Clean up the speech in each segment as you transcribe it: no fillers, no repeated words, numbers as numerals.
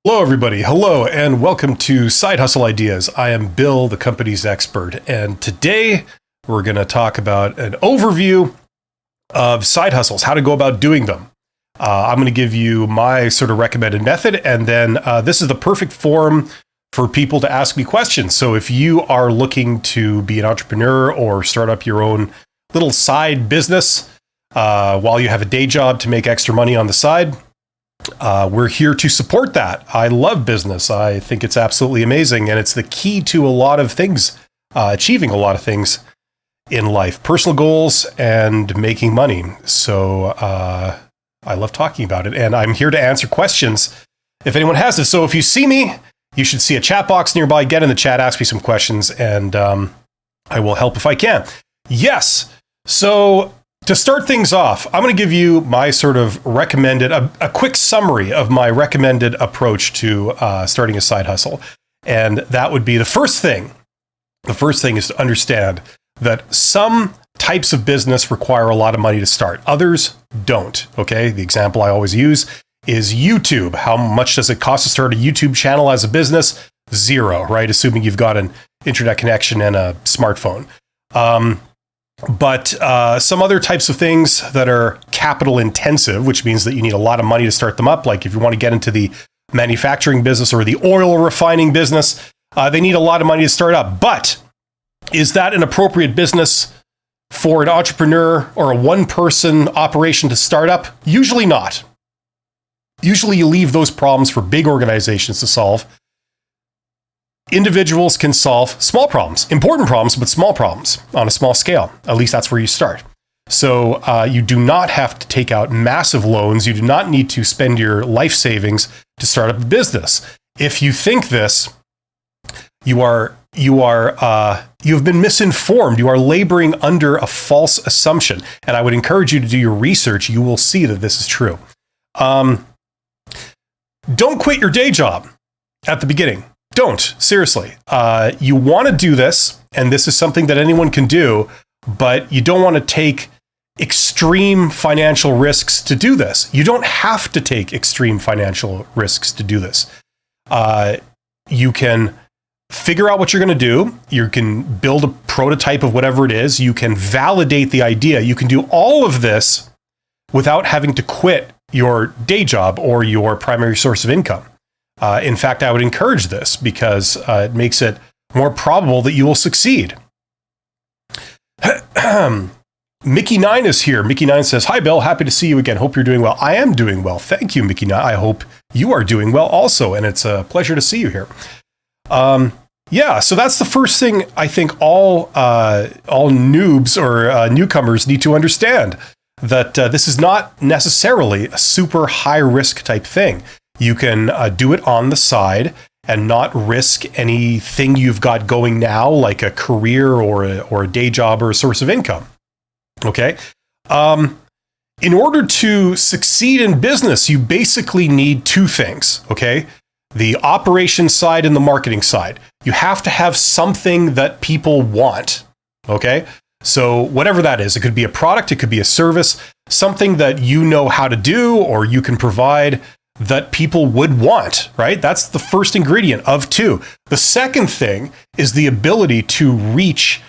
Hello, everybody. Hello, and welcome to Side Hustle Ideas. I am Bill, the company's expert, and today we're going to talk about an overview of side hustles, how to go about doing them. I'm going to give you my sort of recommended method, and then this is the perfect forum for people to ask me questions. So if you are looking to be an entrepreneur or start up your own little side business while you have a day job to make extra money on the side, we're here to support that. I love business. I think it's absolutely amazing. And it's the key to a lot of things, achieving a lot of things in life, personal goals and making money. So I love talking about it. And I'm here to answer questions if anyone has it. So if you see me, you should see a chat box nearby. Get in the chat, ask me some questions, and I will help if I can. Yes. So to start things off, I'm going to give you my sort of recommended, a quick summary of my recommended approach to starting a side hustle. And that would be the first thing. The first thing is to understand that some types of business require a lot of money to start. Others don't. Okay. The example I always use is YouTube. How much does it cost to start a YouTube channel as a business? Zero, right? Assuming you've got an internet connection and a smartphone. But some other types of things that are capital intensive, which means that you need a lot of money to start them up. Like if you want to get into the manufacturing business or the oil refining business, they need a lot of money to start up. But is that an appropriate business for an entrepreneur or a one-person operation to start up? Usually not. Usually you leave those problems for big organizations to solve. Individuals can solve small problems, important problems, but small problems on a small scale. At least that's where you start. So you do not have to take out massive loans. You do not need to spend your life savings to start up a business. If you think this, you have been misinformed. You are laboring under a false assumption. And I would encourage you to do your research. You will see that this is true. Don't quit your day job at the beginning. Don't. Seriously. You want to do this, and this is something that anyone can do, but you don't want to take extreme financial risks to do this. You don't have to take extreme financial risks to do this. You can figure out what you're going to do. You can build a prototype of whatever it is. You can validate the idea. You can do all of this without having to quit your day job or your primary source of income. In fact, I would encourage this because it makes it more probable that you will succeed. Mickey9 is here. Mickey9 says, "Hi, Bill. Happy to see you again. Hope you're doing well." I am doing well. Thank you, Mickey9. I hope you are doing well also, and it's a pleasure to see you here. Yeah, so that's the first thing I think all noobs or newcomers need to understand, that this is not necessarily a super high-risk type thing. You can do it on the side and not risk anything you've got going now, like a career or a day job or a source of income. Okay? In order to succeed in business, you basically need two things. Okay? The operations side and the marketing side. You have to have something that people want. Okay? So whatever that is, it could be a product, it could be a service, something that you know how to do or you can provide that people would want, right? That's the first ingredient of two. The second thing is the ability to reach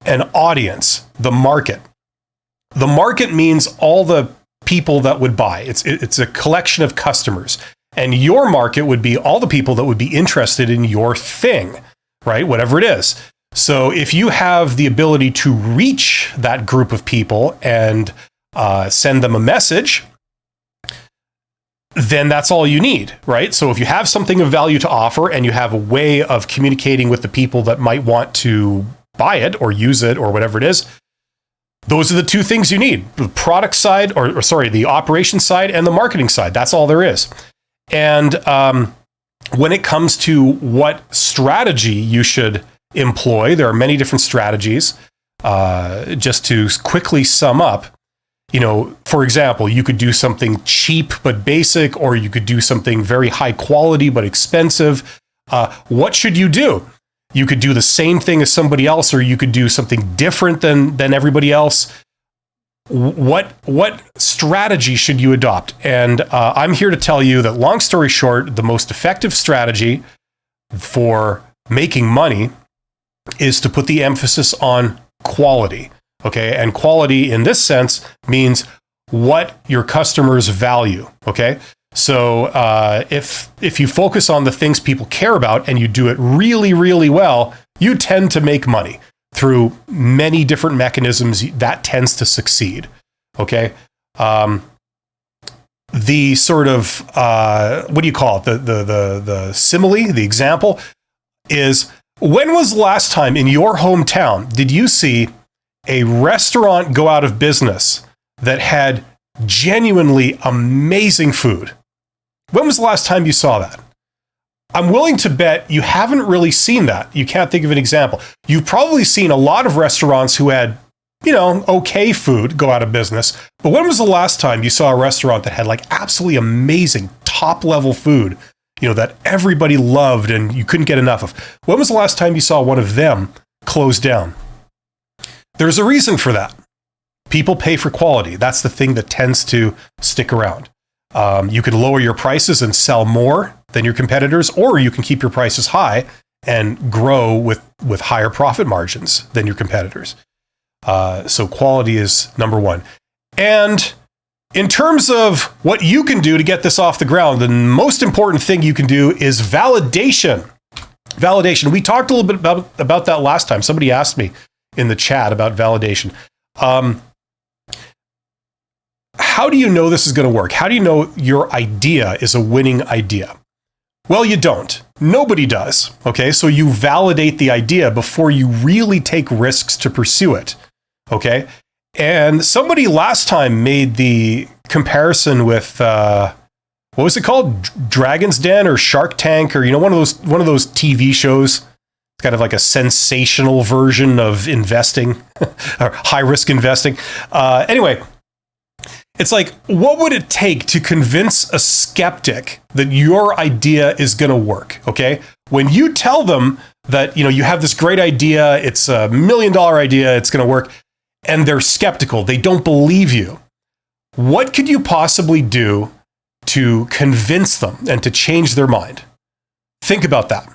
an audience, the market. The market means all the people that would buy. It's a collection of customers. And your market would be all the people that would be interested in your thing, right? Whatever it is. So if you have the ability to reach that group of people and send them a message, then that's all you need, right? So if you have something of value to offer and you have a way of communicating with the people that might want to buy it or use it or whatever it is, those are the two things you need. The product side, the operation side and the marketing side. That's all there is. And when it comes to what strategy you should employ, there are many different strategies. Just to quickly sum up, for example, you could do something cheap but basic, or you could do something very high quality but expensive. What should you do? You could do the same thing as somebody else, or you could do something different than everybody else. what strategy should you adopt? And I'm here to tell you that, long story short, the most effective strategy for making money is to put the emphasis on quality. Okay, and quality in this sense means what your customers value. Okay, so if you focus on the things people care about and you do it really, really well, you tend to make money through many different mechanisms. That tends to succeed. Okay, the sort of what do you call it? The simile, the example is, when was the last time in your hometown did you see a restaurant go out of business that had genuinely amazing food? When was the last time you saw that? I'm willing to bet you haven't really seen that. You can't think of an example. You've probably seen a lot of restaurants who had, okay food go out of business. But when was the last time you saw a restaurant that had like absolutely amazing top level food, that everybody loved and you couldn't get enough of? When was the last time you saw one of them close down? There's a reason for that. People pay for quality. That's the thing that tends to stick around. You can lower your prices and sell more than your competitors, or you can keep your prices high and grow with higher profit margins than your competitors. So quality is number one. And in terms of what you can do to get this off the ground, the most important thing you can do is validation. Validation. We talked a little bit about that last time. Somebody asked me in the chat about validation. How do you know this is going to work? How do you know your idea is a winning idea? Well, you don't. Nobody does. Okay, so you validate the idea before you really take risks to pursue it. Okay, and somebody last time made the comparison with what was it called? Dragon's Den or Shark Tank, or one of those TV shows. It's kind of like a sensational version of investing or high risk investing. Anyway, it's like, what would it take to convince a skeptic that your idea is going to work? Okay, when you tell them that you have this great idea, it's $1 million idea, it's going to work, and they're skeptical, they don't believe you. What could you possibly do to convince them and to change their mind? Think about that.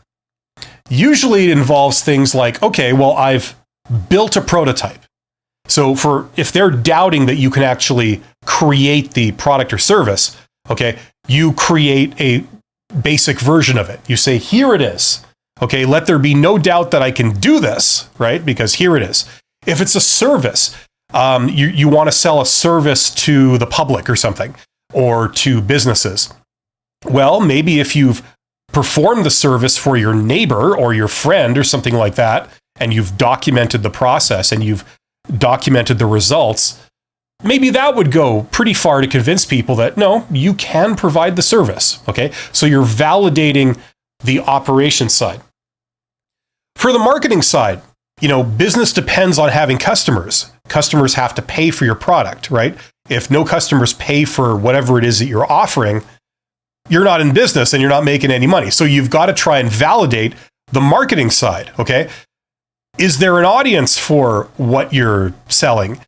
Usually it involves things like, okay, well, I've built a prototype. So if they're doubting that you can actually create the product or service, okay, you create a basic version of it. You say, here it is. Okay, let there be no doubt that I can do this, right? Because here it is. If it's a service, you want to sell a service to the public or something, or to businesses. Well, maybe if you've performed the service for your neighbor or your friend or something like that, and you've documented the process and you've documented the results, maybe that would go pretty far to convince people that, no, you can provide the service. Okay, so you're validating the operation side. For the marketing side, business depends on having customers. Customers have to pay for your product, right? If no customers pay for whatever it is that you're offering, you're not in business and you're not making any money. So you've got to try and validate the marketing side. Okay, is there an audience for what you're selling?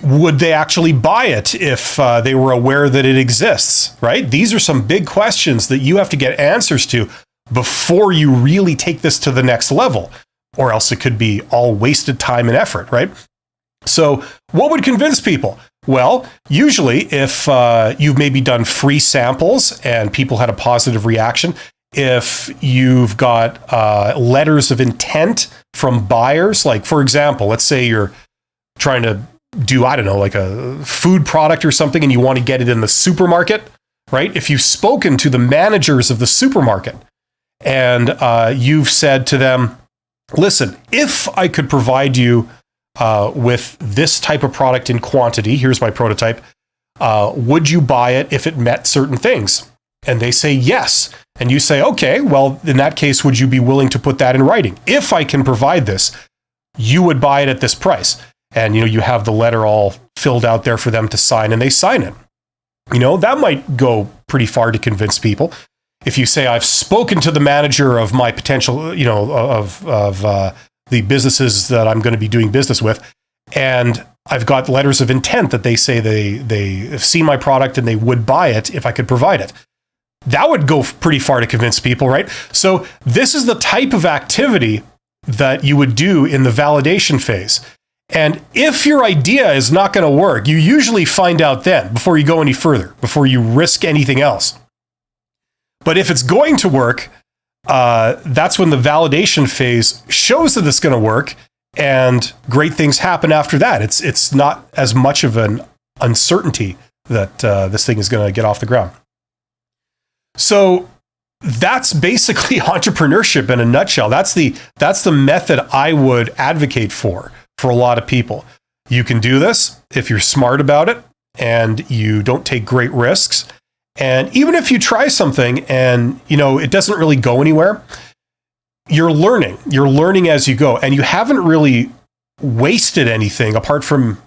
Would they actually buy it if they were aware that it exists, right? These are some big questions that you have to get answers to before you really take this to the next level, or else it could be all wasted time and effort, right? So what would convince people? Well, usually if you've maybe done free samples and people had a positive reaction, if you've got letters of intent from buyers, like, for example, let's say you're trying to do, like a food product or something, and you want to get it in the supermarket, right? If you've spoken to the managers of the supermarket and you've said to them, listen, if I could provide you with this type of product in quantity, here's my prototype, would you buy it if it met certain things? And they say yes. And you say, okay, well, in that case, would you be willing to put that in writing? If I can provide this, you would buy it at this price. And, you have the letter all filled out there for them to sign, and they sign it. That might go pretty far to convince people. If you say, I've spoken to the manager of my potential, of the businesses that I'm going to be doing business with, and I've got letters of intent that they say they have seen my product and they would buy it if I could provide it. That would go pretty far to convince people, right? So this is the type of activity that you would do in the validation phase. And if your idea is not going to work, you usually find out then before you go any further, before you risk anything else. But if it's going to work, that's when the validation phase shows that it's going to work, and great things happen after that. It's not as much of an uncertainty that this thing is going to get off the ground. So that's basically entrepreneurship in a nutshell. That's the method I would advocate for a lot of people. You can do this if you're smart about it and you don't take great risks. And even if you try something and, it doesn't really go anywhere, you're learning as you go, and you haven't really wasted anything apart from,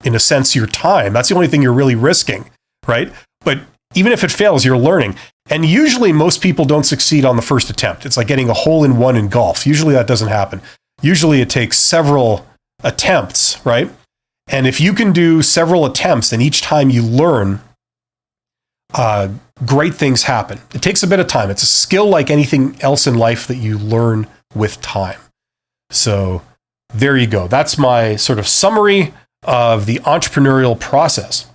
in a sense, your time. That's the only thing you're really risking, right? But even if it fails, you're learning. And usually most people don't succeed on the first attempt. It's like getting a hole-in-one in golf. Usually that doesn't happen. Usually it takes several attempts, right? And if you can do several attempts and each time you learn, great things happen. It takes a bit of time. It's a skill like anything else in life that you learn with time. So there you go. That's my sort of summary of the entrepreneurial process.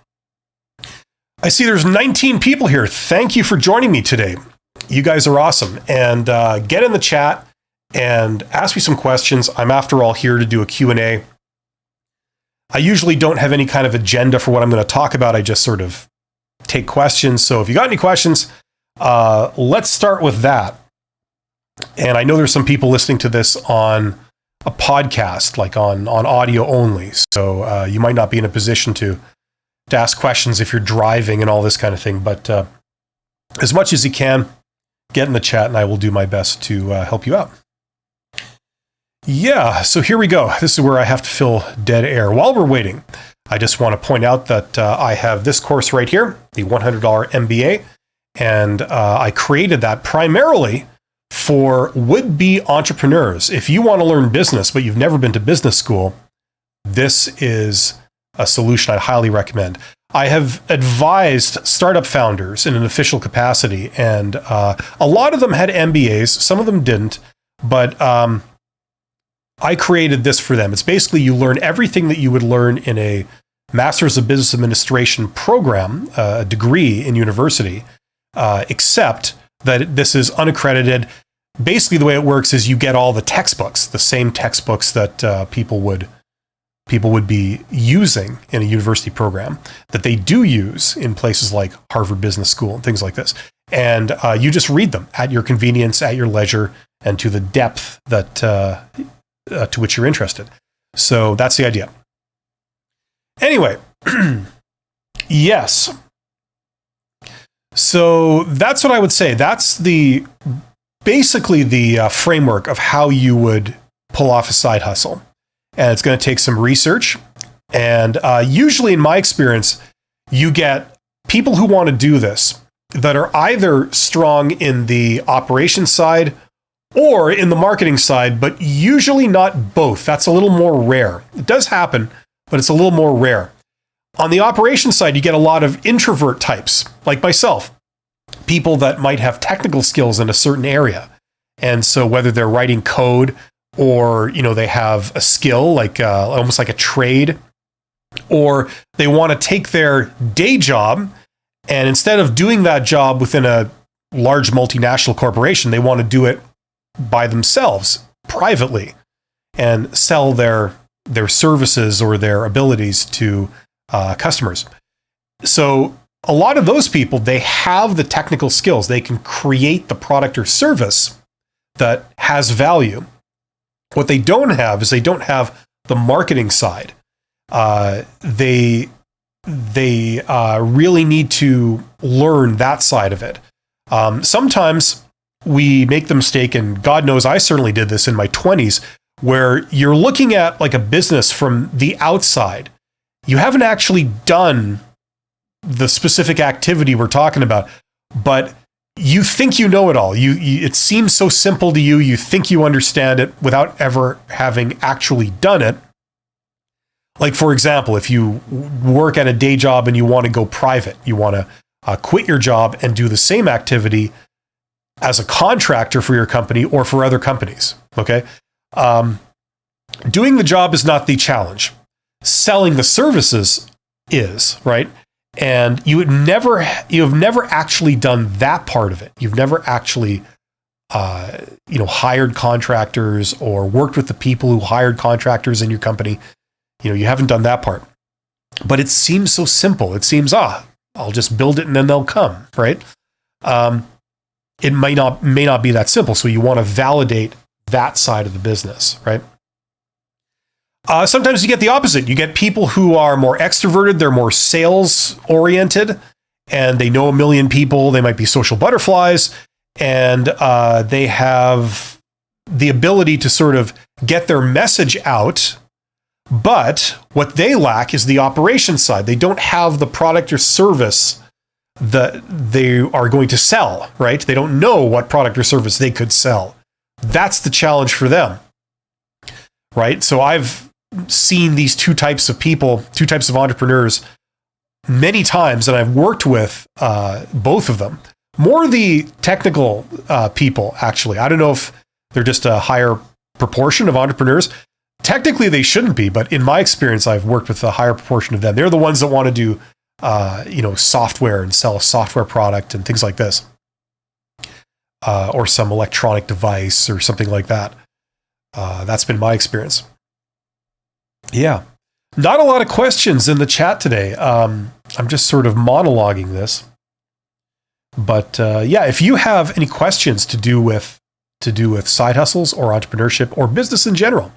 I see there's 19 people here. Thank you for joining me today. You guys are awesome. And get in the chat and ask me some questions. I'm, after all, here to do a Q&A. I usually don't have any kind of agenda for what I'm going to talk about. I just sort of take questions. So if you got any questions, let's start with that. And I know there's some people listening to this on a podcast, like on audio only. So you might not be in a position to ask questions if you're driving and all this kind of thing. But as much as you can, get in the chat and I will do my best to help you out. Yeah, so here we go. This is where I have to fill dead air. While we're waiting, I just want to point out that I have this course right here, the $100 MBA, and I created that primarily for would-be entrepreneurs. If you want to learn business, but you've never been to business school, this is a solution I highly recommend. I have advised startup founders in an official capacity, and a lot of them had MBAs, some of them didn't, but I created this for them. It's basically you learn everything that you would learn in a Master's of Business Administration program, a degree in university, except that this is unaccredited. Basically, the way it works is you get all the textbooks, the same textbooks that people would be using in a university program that they do use in places like Harvard Business School and things like this. And you just read them at your convenience, at your leisure, and to the depth that to which you're interested. So that's the idea. Anyway, yes. So that's what I would say. That's basically the framework of how you would pull off a side hustle. And it's going to take some research. And usually, in my experience, you get people who want to do this that are either strong in the operations side or in the marketing side, but usually not both. That's a little more rare. It does happen, but it's a little more rare. On the operations side, you get a lot of introvert types, like myself, people that might have technical skills in a certain area. And so whether they're writing code or, they have a skill, like almost like a trade, or they want to take their day job, and instead of doing that job within a large multinational corporation, they want to do it by themselves, privately, and sell their services or their abilities to customers. So a lot of those people, they have the technical skills. They can create the product or service that has value. What they don't have is they don't have the marketing side. They really need to learn that side of it. Sometimes we make the mistake, and God knows I certainly did this in my 20s, where you're looking at like a business from the outside. You haven't actually done the specific activity we're talking about, but you think you know it all. It seems so simple to you. You think you understand it without ever having actually done it. Like, for example, if you work at a day job and you want to go private, you want to quit your job and do the same activity as a contractor for your company or for other companies. Okay. Doing the job is not the challenge. Selling the services is, right? And you have never actually done that part of it. You've never actually, hired contractors or worked with the people who hired contractors in your company. You haven't done that part, but it seems so simple. It seems, I'll just build it and then they'll come, right? It may not be that simple. So you want to validate that side of the business, right? Sometimes you get the opposite. You get people who are more extroverted. They're more sales oriented and they know a million people. They might be social butterflies and they have the ability to sort of get their message out. But what they lack is the operations side. They don't have the product or service that they are going to sell, right? They don't know what product or service they could sell. That's the challenge for them, right? So I've seen these two types of people, two types of entrepreneurs many times, and I've worked with both of them. More the technical people, actually. I don't know if they're just a higher proportion of entrepreneurs. Technically, they shouldn't be, but in my experience, I've worked with a higher proportion of them. They're the ones that want to do, software and sell a software product and things like this, or some electronic device or something like that. That's been my experience. Yeah, not a lot of questions in the chat today. I'm just sort of monologuing this, but if you have any questions to do with side hustles or entrepreneurship or business in general.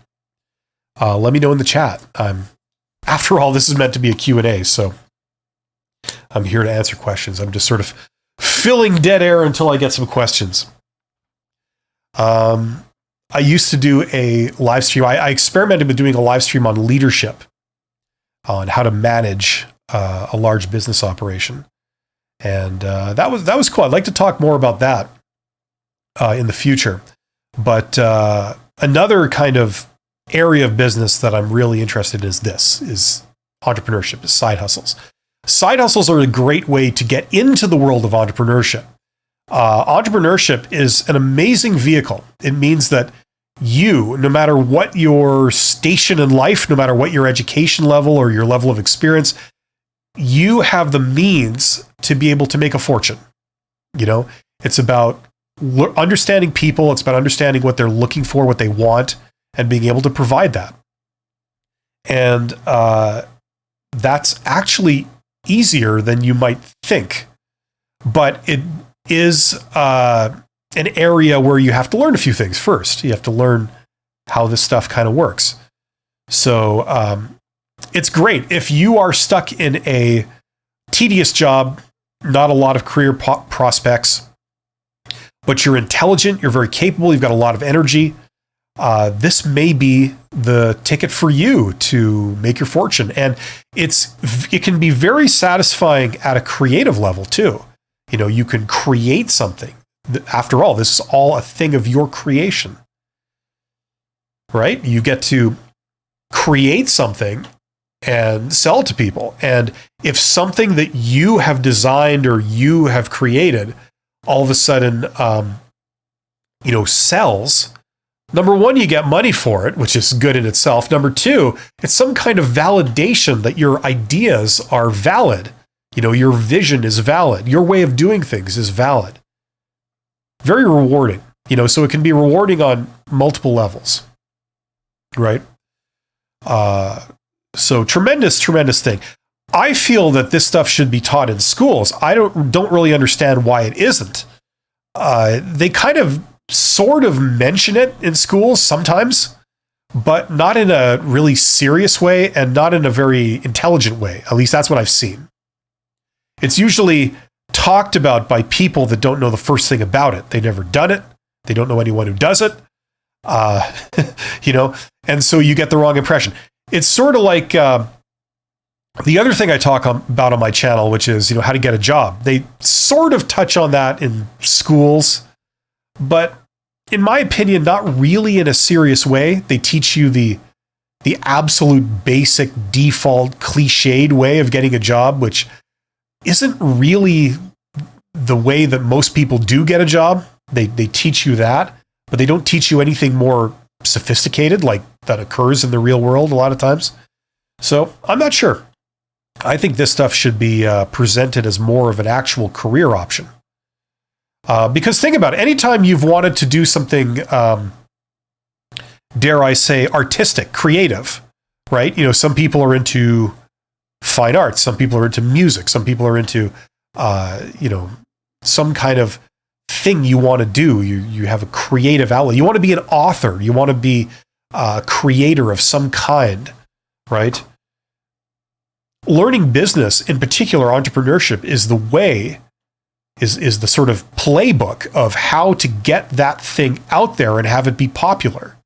Let me know in the chat. After all, this is meant to be a Q&A, so I'm here to answer questions. I'm just sort of filling dead air until I get some questions. I used to do a live stream. I experimented with doing a live stream on leadership, on how to manage a large business operation. And that was cool. I'd like to talk more about that in the future. But another kind of area of business that I'm really interested in is entrepreneurship, is side hustles. Side hustles are a great way to get into the world of entrepreneurship. Entrepreneurship is an amazing vehicle. It means that you, no matter what your station in life, no matter what your education level or your level of experience, you have the means to be able to make a fortune. It's about understanding people. It's about understanding what they're looking for, what they want, and being able to provide that. And that's actually easier than you might think. But it is an area where you have to learn a few things first. You have to learn how this stuff kind of works. So it's great. If you are stuck in a tedious job, not a lot of career prospects, but you're intelligent, you're very capable, you've got a lot of energy, this may be the ticket for you to make your fortune. And it can be very satisfying at a creative level too. You can create something. After all, this is all a thing of your creation, right? You get to create something and sell it to people. And if something that you have designed or you have created all of a sudden, sells, number one, you get money for it, which is good in itself. Number two, it's some kind of validation that your ideas are valid. Your vision is valid. Your way of doing things is valid. Very rewarding, so it can be rewarding on multiple levels, right? So tremendous thing. I feel that this stuff should be taught in schools. I don't really understand why it isn't. They kind of sort of mention it in schools sometimes, but not in a really serious way and not in a very intelligent way. At least that's what I've seen. It's usually talked about by people that don't know the first thing about it. They've never done it. They don't know anyone who does it. And so you get the wrong impression. It's sort of like the other thing I talk about on my channel, which is, how to get a job. They sort of touch on that in schools, but in my opinion, not really in a serious way. They teach you the the absolute basic default cliched way of getting a job, which isn't really the way that most people do get a job. They teach you that, but they don't teach you anything more sophisticated like that occurs in the real world a lot of times. So I'm not sure. I think this stuff should be presented as more of an actual career option. Because think about it, anytime you've wanted to do something, dare I say, artistic, creative, right? You know, some people are into fine arts, some people are into music, some people are into, some kind of thing you want to do. You have a creative outlet. You want to be an author. You want to be a creator of some kind, right? Learning business, in particular entrepreneurship, is the way, is the sort of playbook of how to get that thing out there and have it be popular,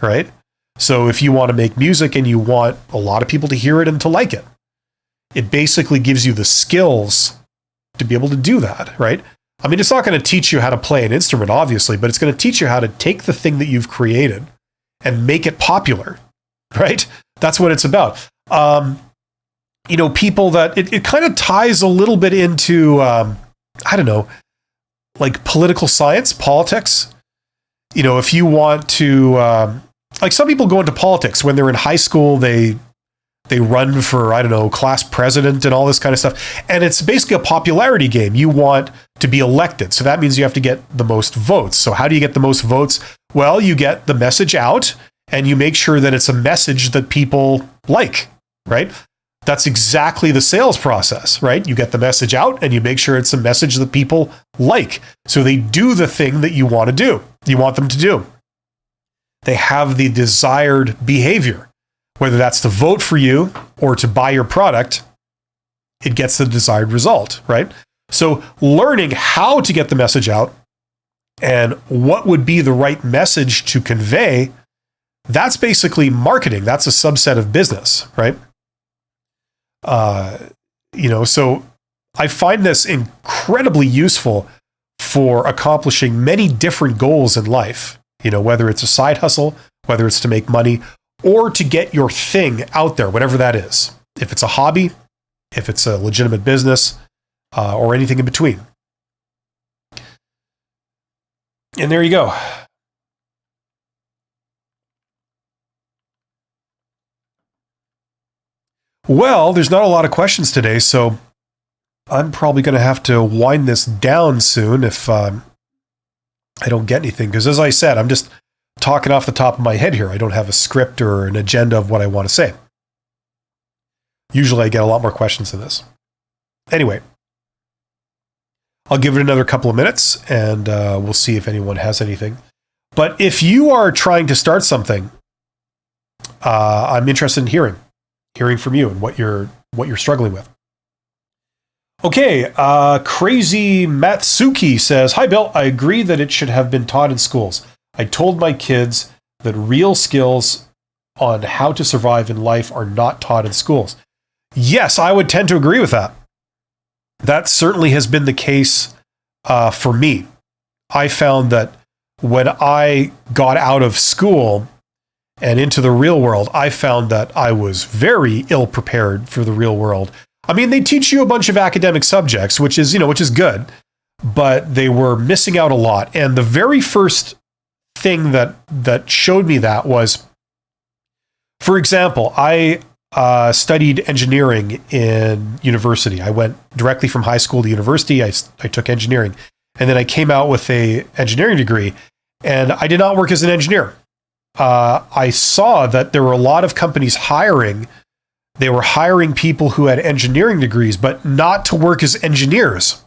right? So if you want to make music and you want a lot of people to hear it and to like it, it basically gives you the skills to be able to do that, right? I mean, it's not going to teach you how to play an instrument, obviously, but it's going to teach you how to take the thing that you've created and make it popular, right? That's what it's about. People that it kind of ties a little bit into, like political science, politics. You know, if you want to, like some people go into politics when they're in high school, they run for, class president and all this kind of stuff. And it's basically a popularity game. You want to be elected. So that means you have to get the most votes. So how do you get the most votes? Well, you get the message out and you make sure that it's a message that people like, right? That's exactly the sales process, right? You get the message out and you make sure it's a message that people like. So they do the thing that you want to do. You want them to do. They have the desired behavior. Whether that's to vote for you or to buy your product, it gets the desired result, right? So learning how to get the message out and what would be the right message to convey, that's basically marketing. That's a subset of business, right? So I find this incredibly useful for accomplishing many different goals in life, whether it's a side hustle, whether it's to make money, or to get your thing out there, whatever that is. If it's a hobby, if it's a legitimate business, or anything in between. And there you go. Well, there's not a lot of questions today, so I'm probably going to have to wind this down soon if I don't get anything. Because as I said, I'm just talking off the top of my head here. I don't have a script or an agenda of what I want to say. Usually I get a lot more questions than this. Anyway, I'll give it another couple of minutes and we'll see if anyone has anything. But if you are trying to start something, I'm interested in hearing from you and what you're struggling with. Okay, Crazy Matsuki says, "Hi Bill, I agree that it should have been taught in schools. I told my kids that real skills on how to survive in life are not taught in schools." Yes, I would tend to agree with that. That certainly has been the case for me. I found that when I got out of school and into the real world, I found that I was very ill prepared for the real world. I mean, they teach you a bunch of academic subjects, which is good, but they were missing out a lot. And the very first thing that showed me that was, for example, I studied engineering in university. I went directly from high school to university. I took engineering, and then I came out with a engineering degree, and I did not work as an engineer. I saw that there were a lot of companies hiring. They were hiring people who had engineering degrees, but not to work as engineers.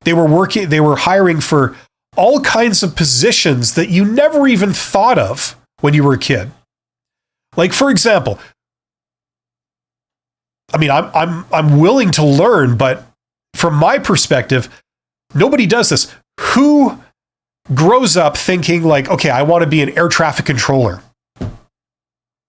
They were hiring for all kinds of positions that you never even thought of when you were a kid. Like, for example, I mean, I'm willing to learn, but from my perspective, nobody does this. Who grows up thinking like, okay, I want to be an air traffic controller,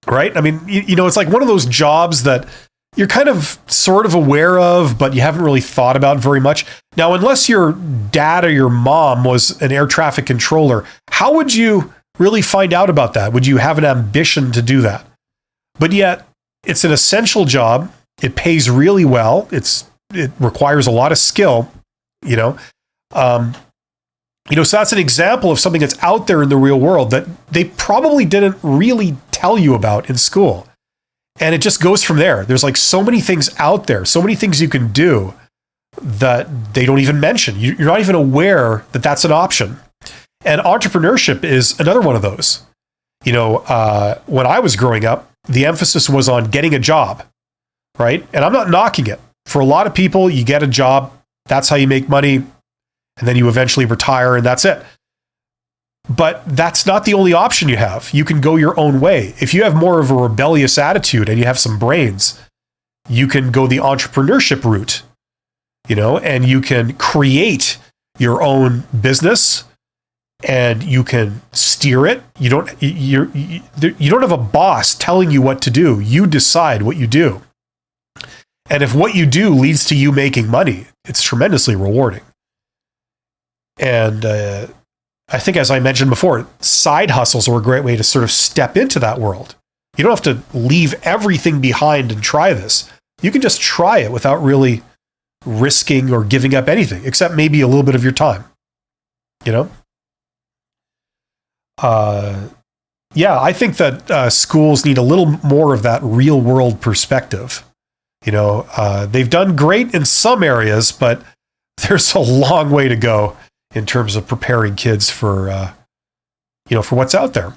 right? I mean, it's like one of those jobs that you're kind of sort of aware of, but you haven't really thought about very much. Now, unless your dad or your mom was an air traffic controller, how would you really find out about that? Would you have an ambition to do that? but yet it's an essential job. It pays really well. It requires a lot of skill, you know. So that's an example of something that's out there in the real world that they probably didn't really tell you about in school. And it just goes from there. There's like so many things out there, so many things you can do that they don't even mention. You're not even aware that that's an option. And entrepreneurship is another one of those. When I was growing up, the emphasis was on getting a job, right? And I'm not knocking it. For a lot of people, you get a job, that's how you make money, and then you eventually retire, and that's it. But that's not the only option you have. You can go your own way. If you have more of a rebellious attitude and you have some brains, you can go the entrepreneurship route, and you can create your own business and you can steer it. You don't have a boss telling you what to do. You decide what you do. And if what you do leads to you making money, it's tremendously rewarding. And I think, as I mentioned before, side hustles are a great way to sort of step into that world. You don't have to leave everything behind and try this. You can just try it without really risking or giving up anything, except maybe a little bit of your time. I think that schools need a little more of that real world perspective. They've done great in some areas, but there's a long way to go in terms of preparing kids for what's out there.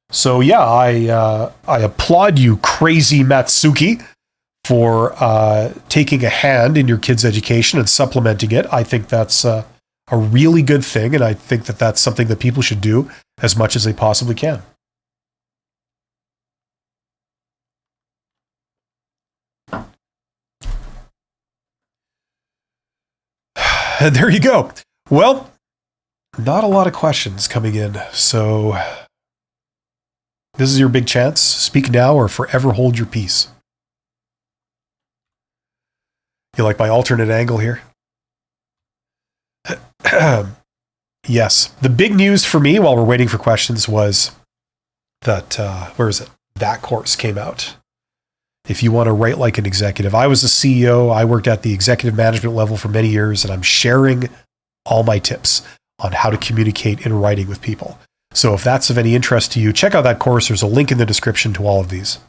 So I applaud you, Crazy Matsuki, for taking a hand in your kids' education and supplementing it. I think that's a really good thing, and I think that that's something that people should do as much as they possibly can. And there you go. Well, not a lot of questions coming in, so this is your big chance. Speak now or forever hold your peace. You like my alternate angle here? Yes. The big news for me while we're waiting for questions was that, That course came out. If you want to write like an executive. I was a CEO. I worked at the executive management level for many years, and I'm sharing all my tips on how to communicate in writing with people. So if that's of any interest to you, check out that course. There's a link in the description to all of these.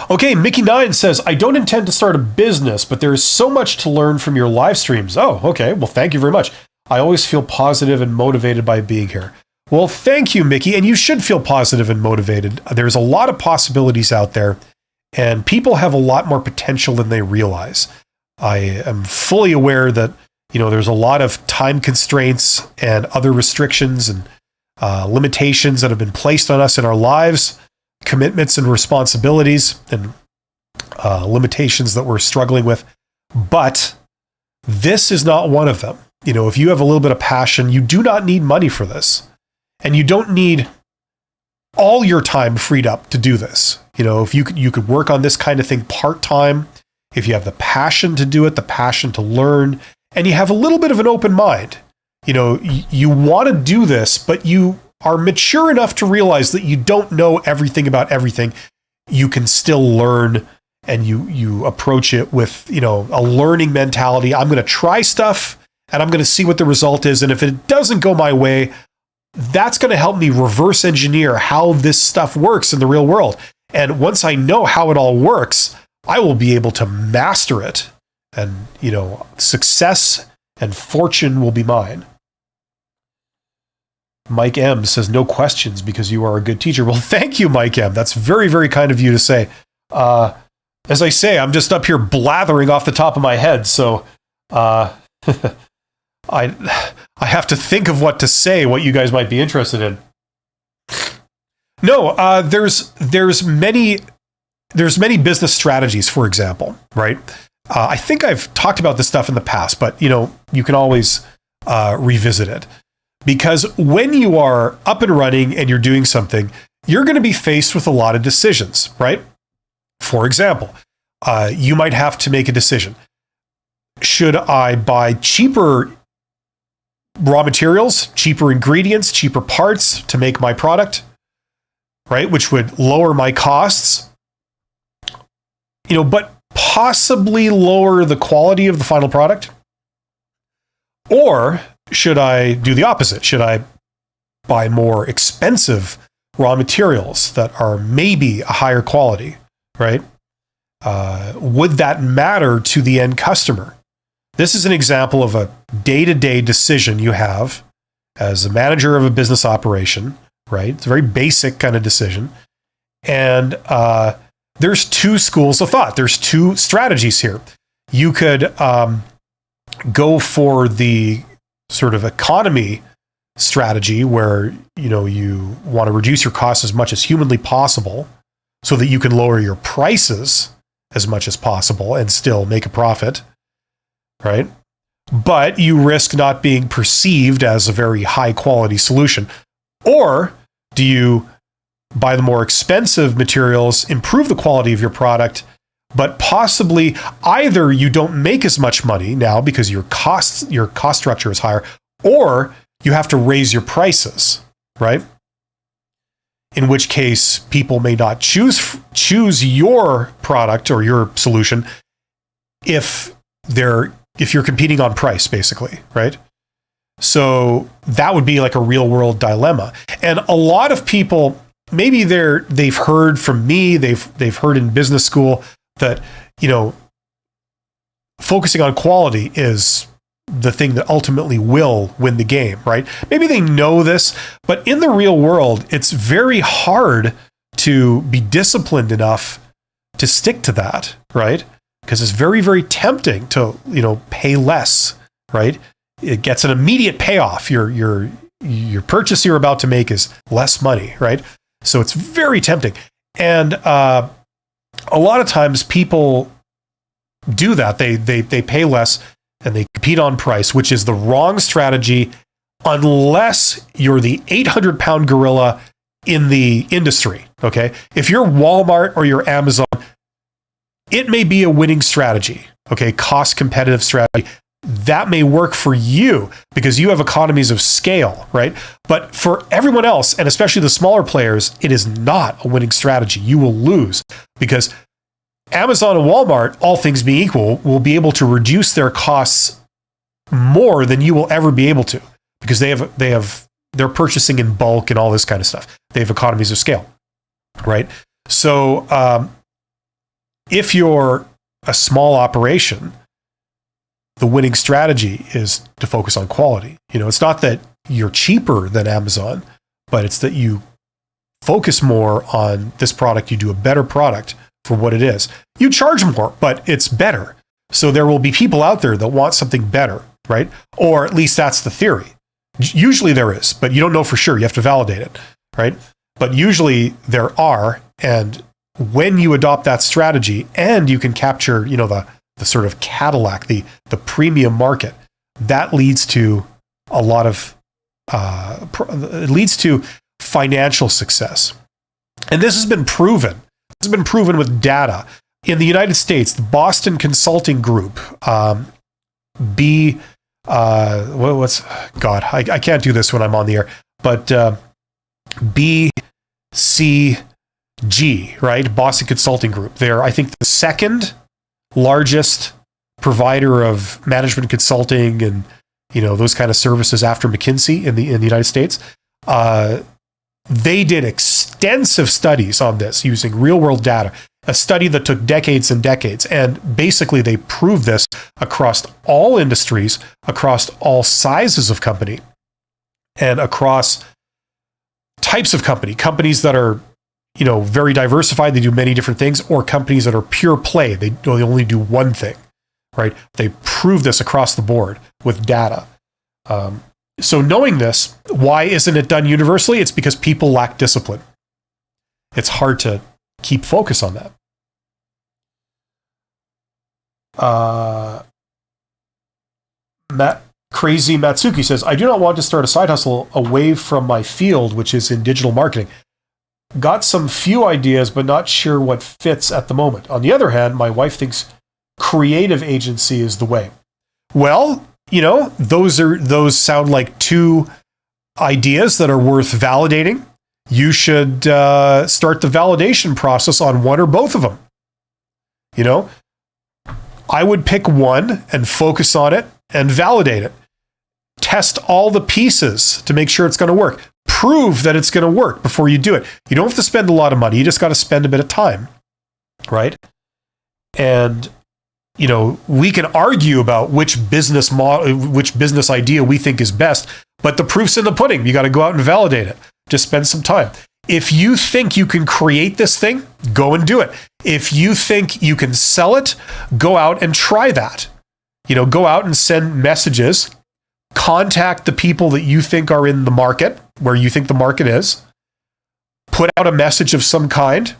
Okay, Mickey9 says, I don't intend to start a business, but there is so much to learn from your live streams. Oh, okay. Well, thank you very much. I always feel positive and motivated by being here. Well, thank you, Mickey. And you should feel positive and motivated. There's a lot of possibilities out there, and people have a lot more potential than they realize. I am fully aware that, there's a lot of time constraints and other restrictions and limitations that have been placed on us in our lives, commitments and responsibilities and limitations that we're struggling with. But this is not one of them. If you have a little bit of passion, you do not need money for this. And you don't need all your time freed up to do this. If you could work on this kind of thing part-time, if you have the passion to do it, the passion to learn, and you have a little bit of an open mind, you want to do this, but you are mature enough to realize that you don't know everything about everything. You can still learn, and you approach it with, a learning mentality. I'm going to try stuff and I'm going to see what the result is. And if it doesn't go my way, that's going to help me reverse engineer how this stuff works in the real world. And once I know how it all works, I will be able to master it. And, success and fortune will be mine. Mike M says, no questions because you are a good teacher. Well, thank you, Mike M. That's very, very kind of you to say. As I say, I'm just up here blathering off the top of my head. So I have to think of what to say, what you guys might be interested in. No, there's many business strategies, for example, right? I think I've talked about this stuff in the past, but you can always revisit it. Because when you are up and running and you're doing something, you're going to be faced with a lot of decisions, right? For example, you might have to make a decision. Should I buy cheaper raw materials, cheaper ingredients, cheaper parts to make my product? right? Which would lower my costs, but possibly lower the quality of the final product? Or should I do the opposite? Should I buy more expensive raw materials that are maybe a higher quality, right? Would that matter to the end customer? This is an example of a day-to-day decision you have as a manager of a business operation, right? It's a very basic kind of decision. And there's two schools of thought. There's two strategies here. You could go for the sort of economy strategy where, you want to reduce your costs as much as humanly possible so that you can lower your prices as much as possible and still make a profit, right? But you risk not being perceived as a very high quality solution. Or do you buy the more expensive materials, improve the quality of your product, but possibly either you don't make as much money now because your cost structure is higher, or you have to raise your prices, right? In which case people may not choose your product or your solution if you're competing on price, basically, right? So that would be like a real world dilemma. And a lot of people, maybe they've heard from me, they've heard in business school that, focusing on quality is the thing that ultimately will win the game, right? Maybe they know this, but in the real world, it's very hard to be disciplined enough to stick to that, right? Because it's very, very tempting to, pay less, right? It gets an immediate payoff. Your purchase you're about to make is less money, right? So it's very tempting. And a lot of times people do that. They pay less and they compete on price, which is the wrong strategy unless you're the 800-pound gorilla in the industry, okay? If you're Walmart or you're Amazon, it may be a winning strategy, okay? Cost competitive strategy. That may work for you because you have economies of scale, right? But for everyone else, and especially the smaller players, it is not a winning strategy. You will lose because Amazon and Walmart, all things being equal, will be able to reduce their costs more than you will ever be able to because they're purchasing in bulk and all this kind of stuff. They have economies of scale, right? So if you're a small operation, the winning strategy is to focus on quality. It's not that you're cheaper than Amazon, but it's that you focus more on this product. You do a better product for what it is. You charge more, but it's better. So there will be people out there that want something better, right? Or at least that's the theory. Usually there is, but you don't know for sure. You have to validate it, right? But usually there are. And when you adopt that strategy and you can capture, the sort of Cadillac, the premium market, that leads to a lot of, it leads to financial success. And this has been proven. This has been proven with data. In the United States, the Boston Consulting Group, I can't do this when I'm on the air, but BCG, right? Boston Consulting Group. They're, I think, the second largest provider of management consulting and those kind of services after McKinsey in the United States. They did extensive studies on this using real world data, a study that took decades and decades. And basically they proved this across all industries, across all sizes of company, and across types of companies that are, very diversified. They do many different things, or companies that are pure play. They only do one thing, right? They prove this across the board with data. So knowing this, why isn't it done universally? It's because people lack discipline. It's hard to keep focus on that. Crazy Matsuki says, I do not want to start a side hustle away from my field, which is in digital marketing. Got some few ideas, but not sure what fits at the moment. On the other hand, my wife thinks creative agency is the way. Well, those sound like two ideas that are worth validating. you should start the validation process on one or both of them. You know, I would pick one and focus on it and validate it. Test all the pieces to make sure it's going to work. Prove that it's going to work before you do it. You don't have to spend a lot of money. You just got to spend a bit of time, right? And, you know, we can argue about which business model, which business idea we think is best, but the proof's in the pudding. You got to go out and validate it. Just spend some time. If you think you can create this thing, go and do it. If you think you can sell it, go out and try that. You know, go out and send messages, contact the people that you think are in the market, where you think the market is, put out a message of some kind.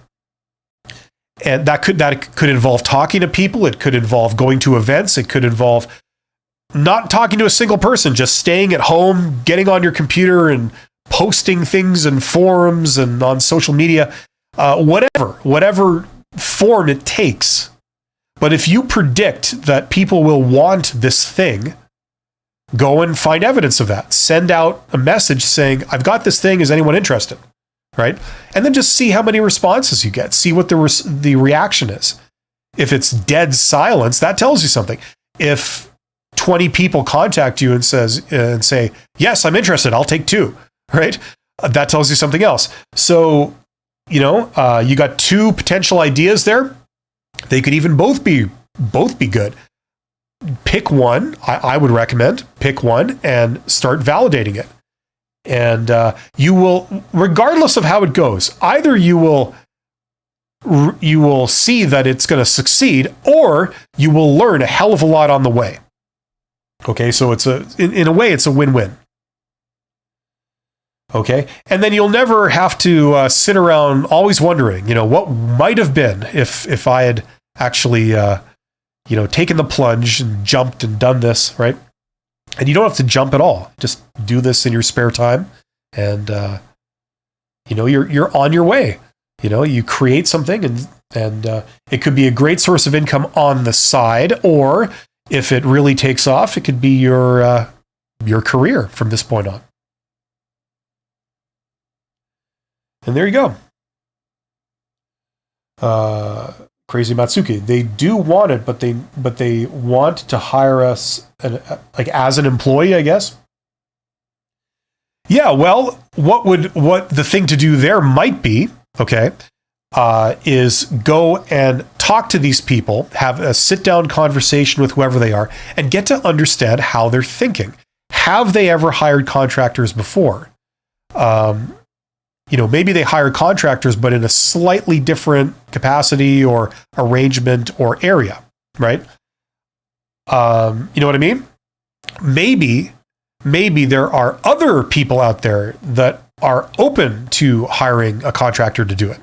And that could involve talking to people. It could involve going to events. It could involve not talking to a single person, just staying at home, getting on your computer and posting things in forums and on social media, whatever form it takes. But if you predict that people will want this thing, go and find evidence of that. Send out a message saying, I've got this thing. Is anyone interested? Right? And then just see how many responses you get. See what the reaction is. If it's dead silence, that tells you something. If 20 people contact you and say, yes, I'm interested, I'll take 2, right? That tells you something else. So, you know, you got 2 potential ideas there. They could even both be good. Pick one. I would recommend pick one and start validating it. And you will, regardless of how it goes, either you will see that it's going to succeed, or you will learn a hell of a lot on the way. Okay, so in a way, it's a win-win. Okay, and then you'll never have to sit around always wondering, you know, what might have been if I had actually, taken the plunge and jumped and done this, right? And you don't have to jump at all. Just do this in your spare time, and you're on your way. You know, you create something, and it could be a great source of income on the side, or if it really takes off, it could be your career from this point on. And there you go. Crazy Matsuki. They do want it, but they want to hire us as an employee, I guess. Yeah. Well, what the thing to do there might be, okay, is go and talk to these people, have a sit-down conversation with whoever they are, and get to understand how they're thinking. Have they ever hired contractors before? Maybe they hire contractors, but in a slightly different capacity or arrangement or area, right? You know what I mean? Maybe there are other people out there that are open to hiring a contractor to do it,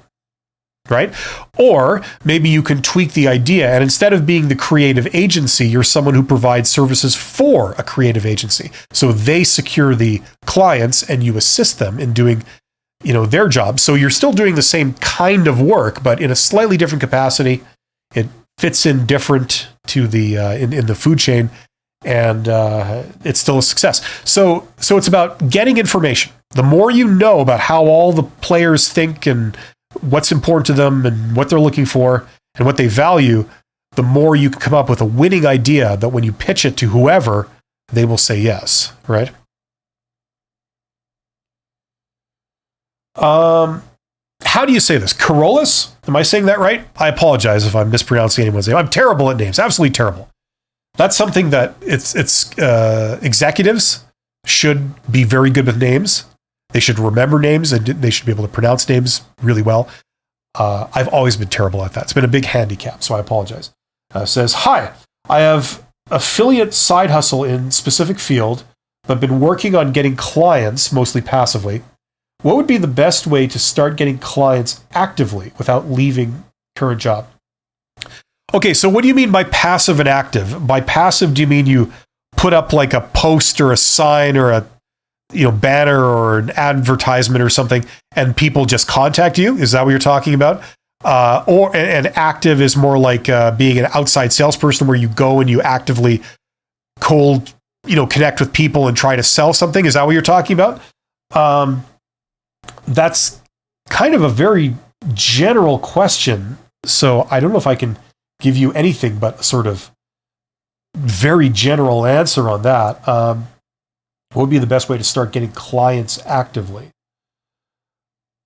right? Or maybe you can tweak the idea, and instead of being the creative agency, you're someone who provides services for a creative agency. So they secure the clients and you assist them in doing their job. So you're still doing the same kind of work, but in a slightly different capacity. It fits in different to the in the food chain, and it's still a success. So it's about getting information. The more you know about how all the players think and what's important to them and what they're looking for and what they value, the more you can come up with a winning idea that when you pitch it to whoever, they will say yes, right? How do you say this? Carolus? Am I saying that right? I apologize if I'm mispronouncing anyone's name. I'm terrible at names, absolutely terrible. That's something that it's executives should be very good with names. They should remember names, and they should be able to pronounce names really well. I've always been terrible at that. It's been a big handicap, so I apologize. Says, hi, I have affiliate side hustle in specific field, but been working on getting clients, mostly passively. What would be the best way to start getting clients actively without leaving current job? Okay, so what do you mean by passive and active? By passive, do you mean you put up like a post or a sign or a banner or an advertisement or something, and people just contact you? Is that what you're talking about? And active is more like being an outside salesperson, where you go and you actively cold, connect with people and try to sell something. Is that what you're talking about? that's kind of a very general question. So I don't know if I can give you anything but sort of very general answer on that. What would be the best way to start getting clients actively?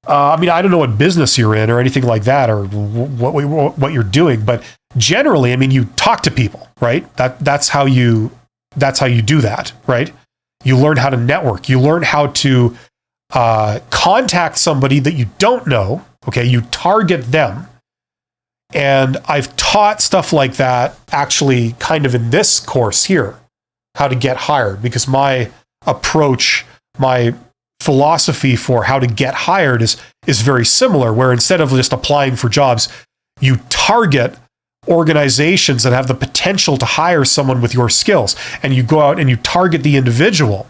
I mean, I don't know what business you're in or anything like that, or what you're doing, but generally, I mean, you talk to people, right? That's how you do that, right? You learn how to network. You learn how to contact somebody that you don't know. Okay, you target them. And I've taught stuff like that actually kind of in this course here, how to get hired, because my approach, my philosophy for how to get hired is very similar, where instead of just applying for jobs, you target organizations that have the potential to hire someone with your skills, and you go out and you target the individual.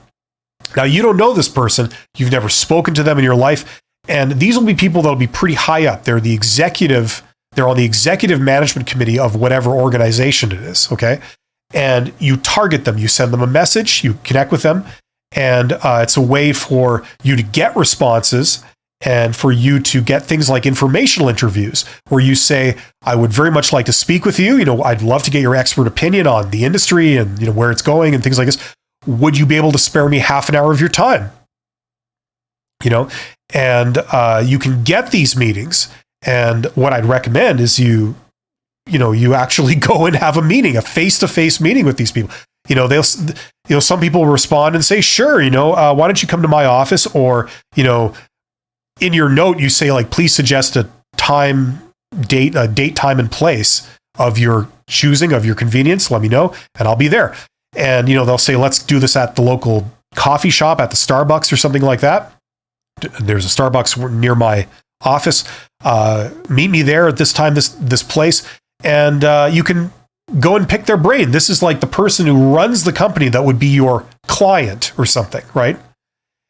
Now, you don't know this person, you've never spoken to them in your life, and these will be people that'll be pretty high up. They're on the executive management committee of whatever organization it is, okay? And you target them, you send them a message, you connect with them, and it's a way for you to get responses and for you to get things like informational interviews where you say, I would very much like to speak with you. I'd love to get your expert opinion on the industry and where it's going and things like this. Would you be able to spare me half an hour of your time? And you can get these meetings. And what I'd recommend is you actually go and have a meeting, a face-to-face meeting with these people. Some people respond and say, sure, why don't you come to my office? Or, in your note, you say, like, please suggest a date, time, and place of your choosing, of your convenience. Let me know, and I'll be there. And, they'll say, let's do this at the local coffee shop, at the Starbucks or something like that. There's a Starbucks near my office. Meet me there at this time, this place. And you can go and pick their brain. This is like the person who runs the company that would be your client or something, right?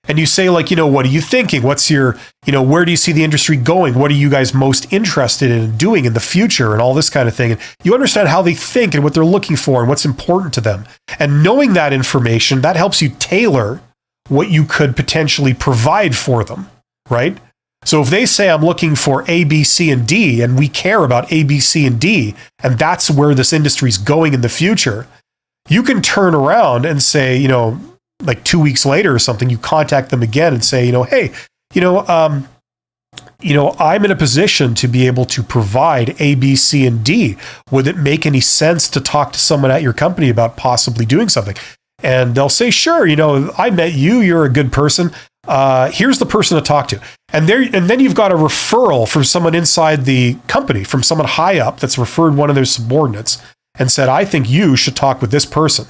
And you say, like, what are you thinking? What's your, where do you see the industry going? What are you guys most interested in doing in the future and all this kind of thing? And you understand how they think and what they're looking for and what's important to them. And knowing that information, that helps you tailor what you could potentially provide for them, right? So if they say, I'm looking for A, B, C, and D, and we care about A, B, C, and D, and that's where this industry is going in the future, you can turn around and say, like 2 weeks later or something, you contact them again and say, hey, I'm in a position to be able to provide A, B, C, and D. Would it make any sense to talk to someone at your company about possibly doing something? And they'll say, sure, I met you, you're a good person. Here's the person to talk to. And then you've got a referral from someone inside the company, from someone high up that's referred one of their subordinates and said, I think you should talk with this person.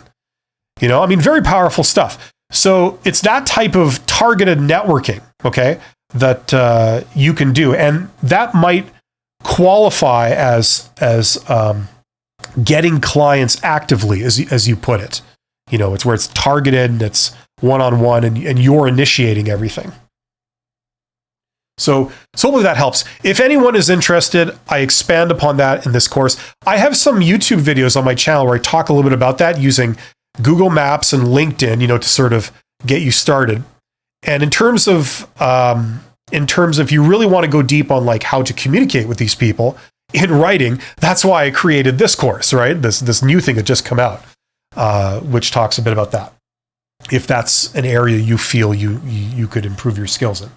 Very powerful stuff. So it's that type of targeted networking, okay, that you can do. And that might qualify as getting clients actively, as you put it. It's where it's targeted and it's one-on-one and you're initiating everything. So hopefully that helps. If anyone is interested, I expand upon that in this course. I have some YouTube videos on my channel where I talk a little bit about that using Google Maps and LinkedIn, to sort of get you started. And in terms of if you really want to go deep on like how to communicate with these people in writing, that's why I created this course, right? This new thing that just come out, which talks a bit about that. If that's an area you feel you could improve your skills in.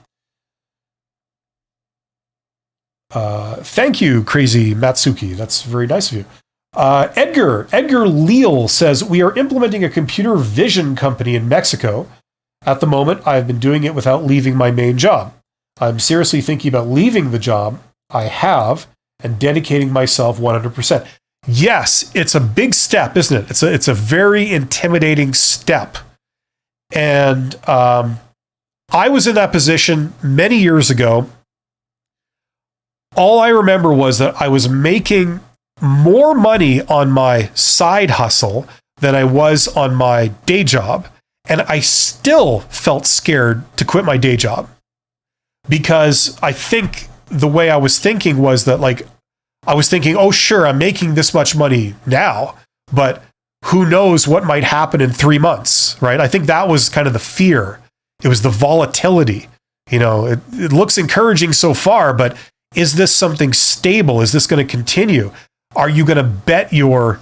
Thank you, Crazy Matsuki. That's very nice of you. Edgar Leal says, we are implementing a computer vision company in Mexico. At the moment, I've been doing it without leaving my main job. I'm seriously thinking about leaving the job I have and dedicating myself 100%. Yes, it's a big step, isn't it? It's a very intimidating step. And I was in that position many years ago. All I remember was that I was making more money on my side hustle than I was on my day job. And I still felt scared to quit my day job because I think the way I was thinking was that, like, I was thinking, oh, sure, I'm making this much money now, but who knows what might happen in 3 months, right? I think that was kind of the fear. It was the volatility. It looks encouraging so far, but is this something stable? Is this going to continue? Are you going to bet your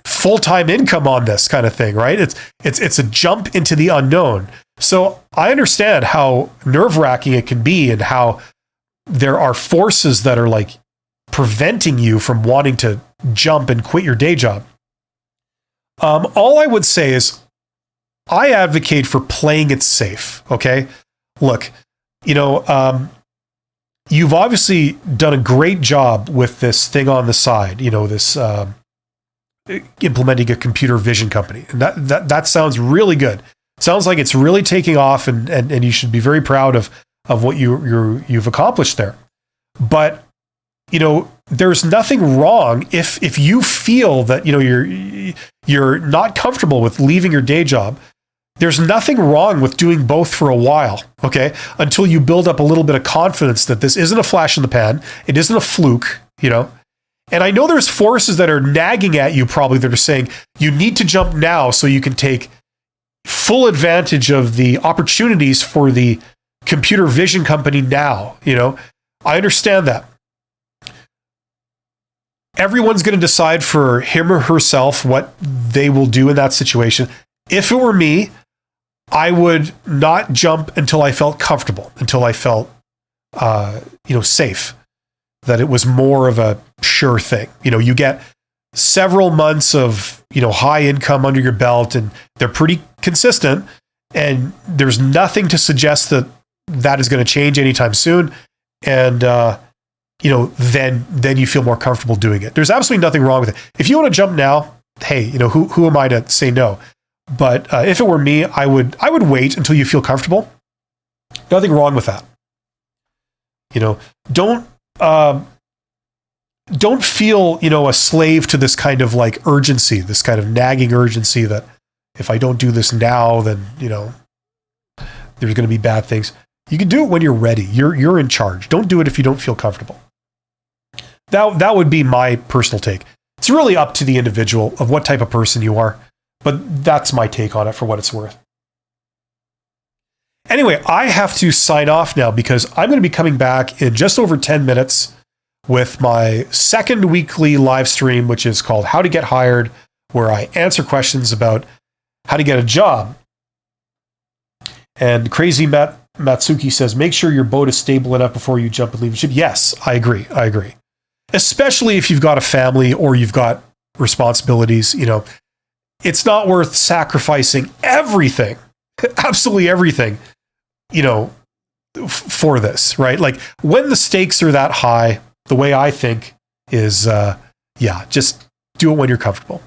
full-time income on this kind of thing, right? It's a jump into the unknown. So I understand how nerve-wracking it can be and how there are forces that are like preventing you from wanting to jump and quit your day job. All I would say is I advocate for playing it safe. Okay. Look, you've obviously done a great job with this thing on the side, this implementing a computer vision company. And that sounds really good. Sounds like it's really taking off, and you should be very proud of what you've accomplished there. But there's nothing wrong if you feel that you're not comfortable with leaving your day job. There's nothing wrong with doing both for a while, okay? Until you build up a little bit of confidence that this isn't a flash in the pan, it isn't a fluke, And I know there's forces that are nagging at you probably that are saying you need to jump now so you can take full advantage of the opportunities for the computer vision company now, I understand that. Everyone's going to decide for him or herself what they will do in that situation. If it were me, I would not jump until I felt comfortable, until I felt, safe, that it was more of a sure thing. You get several months of, high income under your belt, and they're pretty consistent, and there's nothing to suggest that is going to change anytime soon. And, then you feel more comfortable doing it. There's absolutely nothing wrong with it. If you want to jump now, hey, who am I to say no? But if it were me, I would wait until you feel comfortable. Nothing wrong with that. Don't feel, a slave to this kind of like urgency, this kind of nagging urgency that if I don't do this now, then, there's going to be bad things. You can do it when you're ready. You're in charge. Don't do it if you don't feel comfortable. That would be my personal take. It's really up to the individual of what type of person you are. But that's my take on it for what it's worth. Anyway, I have to sign off now because I'm going to be coming back in just over 10 minutes with my second weekly live stream, which is called How to Get Hired, where I answer questions about how to get a job. And Crazy Matsuki says, make sure your boat is stable enough before you jump and leave the ship. Yes, I agree. Especially if you've got a family or you've got responsibilities, it's not worth sacrificing everything, absolutely everything, for this, right? Like when the stakes are that high, the way I think is, just do it when you're comfortable.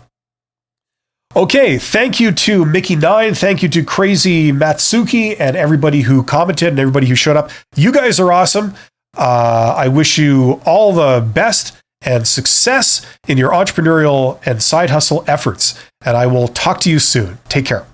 Okay, thank you to Mickey9, thank you to Crazy Matsuki and everybody who commented and everybody who showed up. You guys are awesome. I wish you all the best and success in your entrepreneurial and side hustle efforts. And I will talk to you soon. Take care.